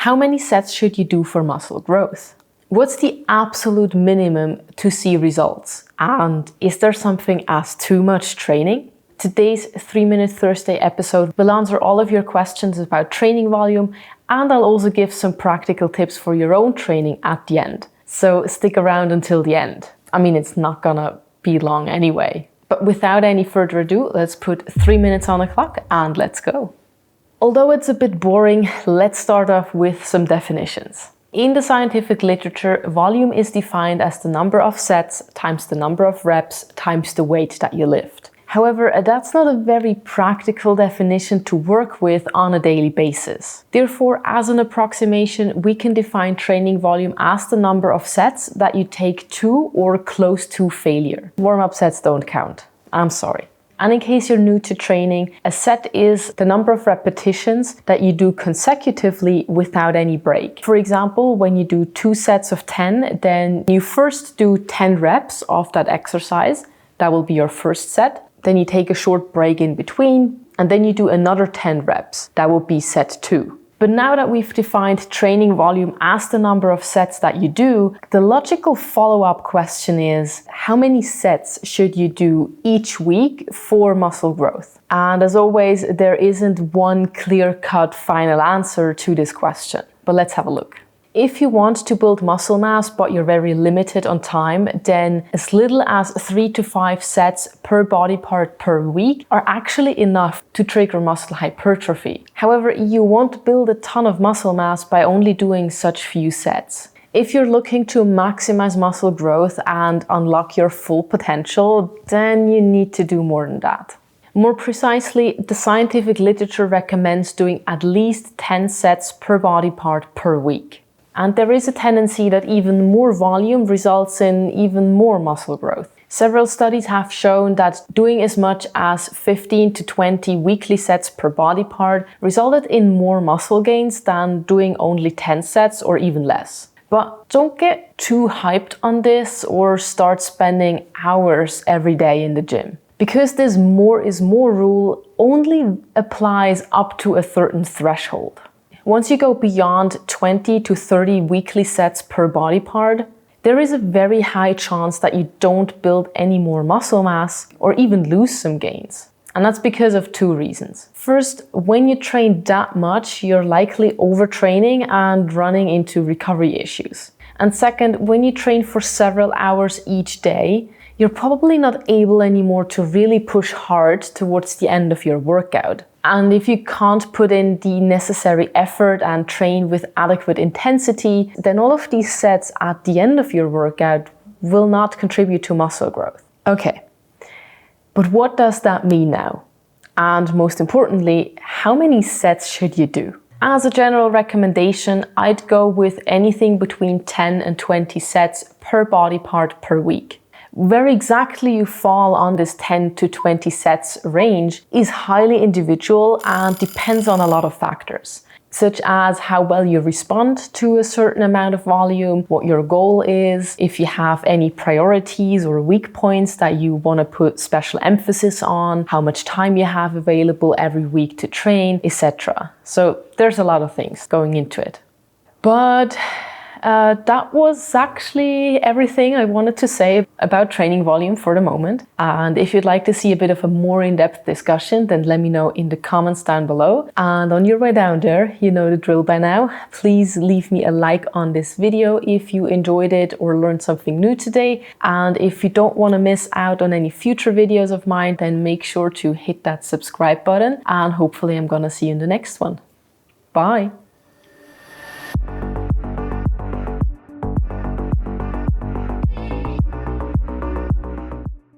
How many sets should you do for muscle growth? What's the absolute minimum to see results? And is there something as too much training? Today's 3-Minute Thursday episode will answer all of your questions about training volume, and I'll also give some practical tips for your own training at the end. So stick around until the end. I mean, it's not gonna be long anyway. But without any further ado, let's put 3 minutes on the clock and let's go. Although it's a bit boring, let's start off with some definitions. In the scientific literature, volume is defined as the number of sets times the number of reps times the weight that you lift. However, that's not a very practical definition to work with on a daily basis. Therefore, as an approximation, we can define training volume as the number of sets that you take to or close to failure. Warm-up sets don't count. I'm sorry. And in case you're new to training, a set is the number of repetitions that you do consecutively without any break. For example, when you do 2 sets of 10, then you first do 10 reps of that exercise. That will be your first set. Then you take a short break in between, and then you do another 10 reps. That will be set 2. But now that we've defined training volume as the number of sets that you do, the logical follow-up question is, how many sets should you do each week for muscle growth? And as always, there isn't one clear-cut final answer to this question, but let's have a look. If you want to build muscle mass but you're very limited on time, then as little as 3 to 5 sets per body part per week are actually enough to trigger muscle hypertrophy. However, you won't build a ton of muscle mass by only doing such few sets. If you're looking to maximize muscle growth and unlock your full potential, then you need to do more than that. More precisely, the scientific literature recommends doing at least 10 sets per body part per week. And there is a tendency that even more volume results in even more muscle growth. Several studies have shown that doing as much as 15 to 20 weekly sets per body part resulted in more muscle gains than doing only 10 sets or even less. But don't get too hyped on this or start spending hours every day in the gym. Because this more is more rule only applies up to a certain threshold. Once you go beyond 20 to 30 weekly sets per body part, there is a very high chance that you don't build any more muscle mass or even lose some gains. And that's because of 2 reasons. First, when you train that much, you're likely overtraining and running into recovery issues. And second, when you train for several hours each day, you're probably not able anymore to really push hard towards the end of your workout. And if you can't put in the necessary effort and train with adequate intensity, then all of these sets at the end of your workout will not contribute to muscle growth. Okay, but what does that mean now? And most importantly, how many sets should you do? As a general recommendation, I'd go with anything between 10 and 20 sets per body part per week. Where exactly you fall on this 10 to 20 sets range is highly individual and depends on a lot of factors, such as how well you respond to a certain amount of volume, what your goal is, if you have any priorities or weak points that you want to put special emphasis on, how much time you have available every week to train, etc. So there's a lot of things going into it. But that was actually everything I wanted to say about training volume for the moment. And if you'd like to see a bit of a more in-depth discussion, then let me know in the comments down below. And on your way down there, you know the drill by now. Please leave me a like on this video if you enjoyed it or learned something new today. And if you don't want to miss out on any future videos of mine, then make sure to hit that subscribe button. And hopefully I'm gonna see you in the next one. Bye!